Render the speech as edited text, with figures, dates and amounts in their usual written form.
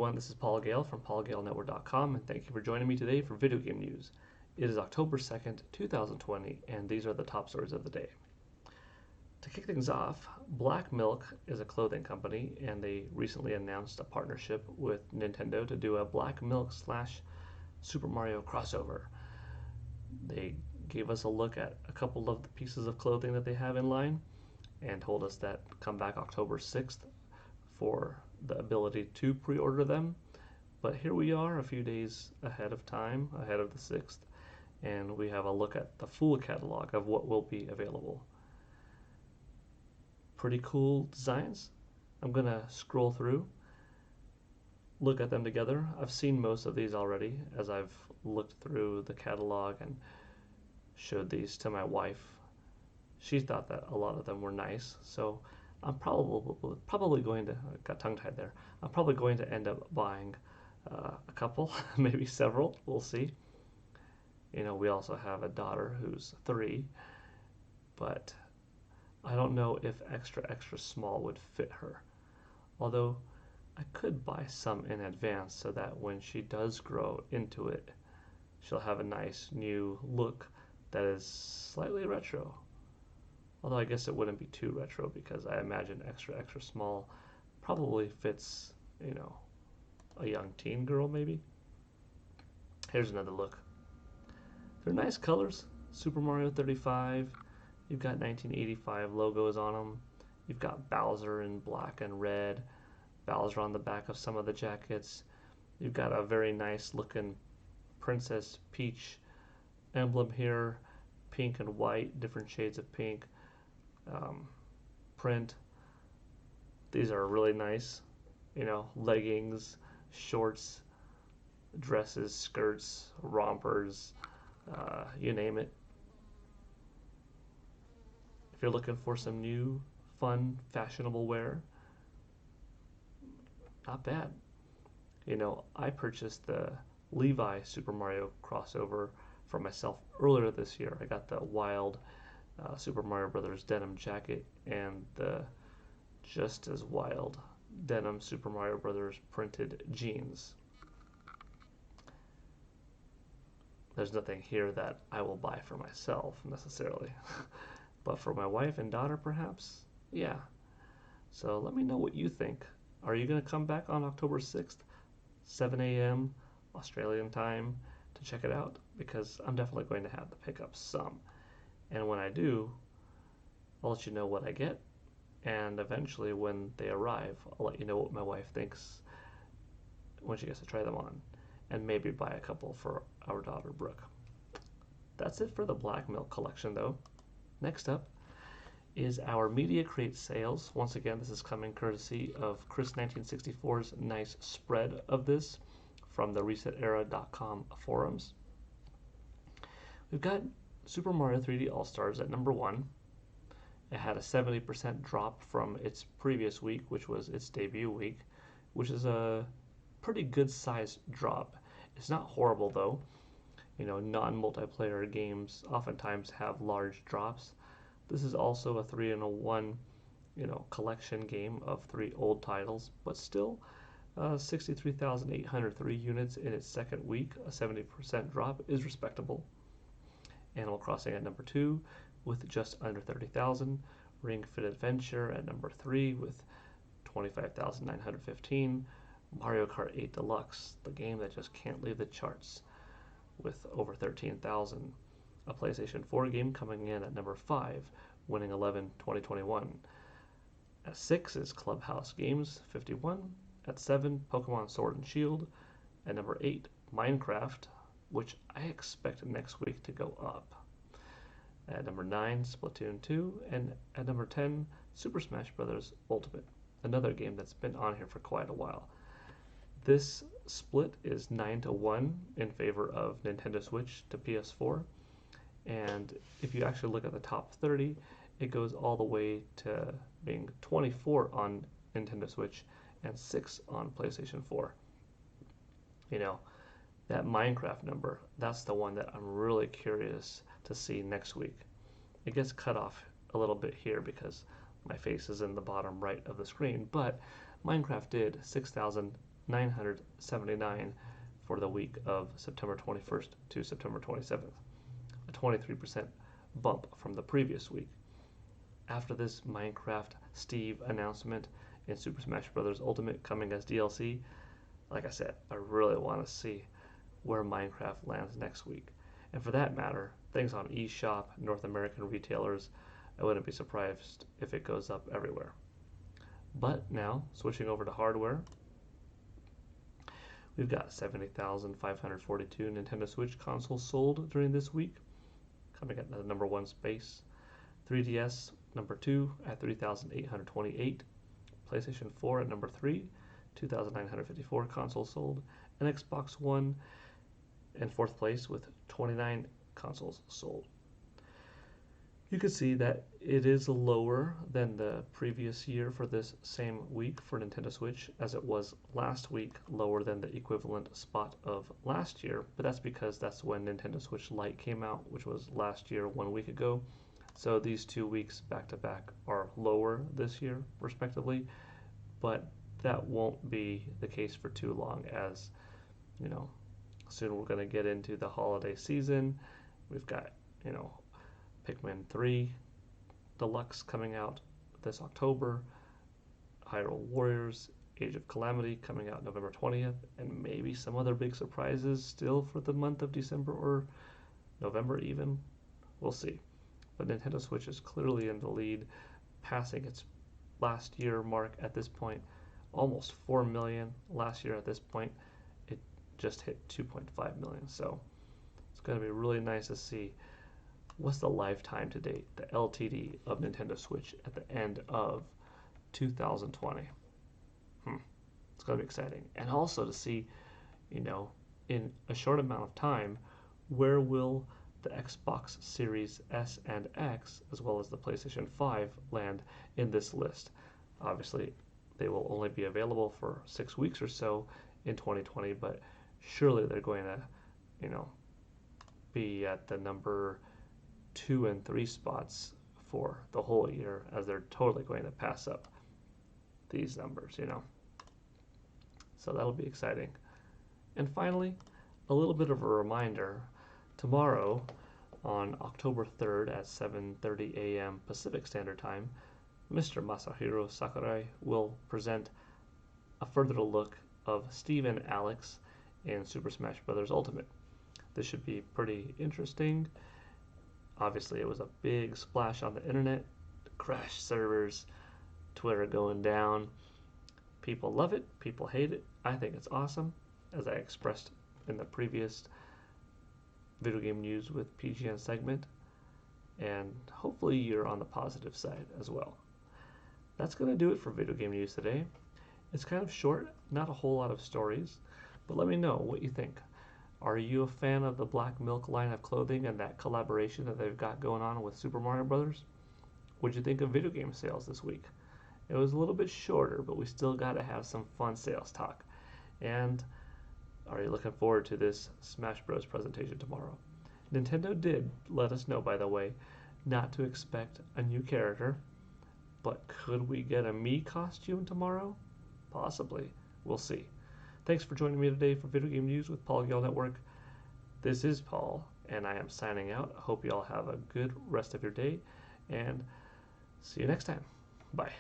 everyone, this is Paul Gale from paulgalenetwork.com, and thank you for joining me today for video game news. It is October 2nd, 2020, and these are the top stories of the day. To kick things off, Black Milk is a clothing company, and they recently announced a partnership with Nintendo to do a Black Milk / Super Mario crossover. They gave us a look at a couple of the pieces of clothing that they have in line, and told us that come back October 6th for the ability to pre-order them. But here we are a few days ahead of time, ahead of the 6th, and we have a look at the full catalog of what will be available. Pretty cool designs. I'm gonna scroll through, look at them together. I've seen most of these already as I've looked through the catalog and showed these to my wife. She thought that a lot of them were nice, so I'm probably going to, got tongue-tied there, I'm probably going to end up buying a couple, maybe several, we'll see. You know, we also have a daughter who's 3, but I don't know if extra small would fit her. Although I could buy some in advance so that when she does grow into it, she'll have a nice new look that is slightly retro. Although I guess it wouldn't be too retro because I imagine extra small probably fits, you know, a young teen girl maybe. Here's another look. They're nice colors. Super Mario 35. You've got 1985 logos on them. You've got Bowser in black and red. Bowser on the back of some of the jackets. You've got a very nice looking Princess Peach emblem here. Pink and white, different shades of pink. Print. These are really nice, you know, leggings, shorts, dresses, skirts, rompers, you name it. If you're looking for some new, fun, fashionable wear, not bad. You know, I purchased the Levi Super Mario crossover for myself earlier this year. I got the wild Super Mario Brothers denim jacket and the just as wild denim Super Mario Brothers printed jeans. There's nothing here that I will buy for myself necessarily, but for my wife and daughter perhaps, yeah. So let me know what you think. Are you going to come back on October 6th, 7 a.m. Australian time to check it out? Because I'm definitely going to have to pick up some. And when I do, I'll let you know what I get. And eventually when they arrive, I'll let you know what my wife thinks when she gets to try them on. And maybe buy a couple for our daughter, Brooke. That's it for the Black Milk collection, though. Next up is our Media Crate sales. Once again, this is coming courtesy of Chris1964's nice spread of this from the ResetEra.com forums. We've got Super Mario 3D All-Stars at number 1. It had a 70% drop from its previous week, which was its debut week, which is a pretty good size drop. It's not horrible though. You know, non-multiplayer games oftentimes have large drops. This is also a 3-in-1, you know, collection game of 3 old titles, but still 63,803 units in its second week. A 70% drop is respectable. Animal Crossing at number 2 with just under 30,000. Ring Fit Adventure at number 3 with 25,915. Mario Kart 8 Deluxe, the game that just can't leave the charts, with over 13,000. A PlayStation 4 game coming in at number 5, winning 11/2021. At 6 is Clubhouse Games 51. At 7, Pokemon Sword and Shield. At number 8, Minecraft, which I expect next week to go up. At number 9, Splatoon 2, and at number 10, Super Smash Bros. Ultimate, another game that's been on here for quite a while. This split is 9-1 in favor of Nintendo Switch to PS4, and if you actually look at the top 30, it goes all the way to being 24 on Nintendo Switch and 6 on PlayStation 4. You know, that Minecraft number, that's the one that I'm really curious to see next week. It gets cut off a little bit here because my face is in the bottom right of the screen, but Minecraft did 6,000 $979 for the week of September 21st to September 27th, a 23% bump from the previous week. After this Minecraft Steve announcement in Super Smash Bros. Ultimate coming as DLC, like I said, I really want to see where Minecraft lands next week. And for that matter, things on eShop, North American retailers, I wouldn't be surprised if it goes up everywhere. But now, switching over to hardware, we've got 70,542 Nintendo Switch consoles sold during this week, coming at the number 1 space. 3DS number 2 at 3,828, PlayStation 4 at number 3, 2,954 consoles sold, and Xbox One in 4th place with 29 consoles sold. You can see that it is lower than the previous year for this same week for Nintendo Switch, as it was last week lower than the equivalent spot of last year, but that's because that's when Nintendo Switch Lite came out, which was last year 1 week ago. So these 2 weeks back to back are lower this year, respectively, but that won't be the case for too long, as you know, soon we're going to get into the holiday season. We've got, Pikmin 3 Deluxe coming out this October, Hyrule Warriors Age of Calamity coming out November 20th, and maybe some other big surprises still for the month of December or November even. We'll see. But Nintendo Switch is clearly in the lead, passing its last year mark at this point, almost 4 million. Last year at this point, it just hit 2.5 million. So it's going to be really nice to see what's the lifetime to date, the LTD of Nintendo Switch at the end of 2020. It's going to be exciting. And also to see, in a short amount of time, where will the Xbox Series S and X, as well as the PlayStation 5, land in this list. Obviously, they will only be available for 6 weeks or so in 2020, but surely they're going to, be at the number 2 and 3 spots for the whole year, as they're totally going to pass up these numbers, So that'll be exciting. And finally, a little bit of a reminder. Tomorrow, on October 3rd at 7:30 a.m. Pacific Standard Time, Mr. Masahiro Sakurai will present a further look of Steve and Alex in Super Smash Bros. Ultimate. This should be pretty interesting. Obviously, it was a big splash on the internet. Crash servers, Twitter going down. People love it, people hate it. I think it's awesome, as I expressed in the previous Video Game News with PGN segment, and hopefully you're on the positive side as well. That's going to do it for Video Game News today. It's kind of short, not a whole lot of stories, but let me know what you think. Are you a fan of the Black Milk line of clothing and that collaboration that they've got going on with Super Mario Brothers? What'd you think of video game sales this week? It was a little bit shorter, but we still got to have some fun sales talk. And are you looking forward to this Smash Bros. Presentation tomorrow? Nintendo did let us know, by the way, not to expect a new character, but could we get a Mii costume tomorrow? Possibly. We'll see. Thanks for joining me today for Video Game News with Paul Gale Network. This is Paul, and I am signing out. I hope you all have a good rest of your day, and see you next time. Bye.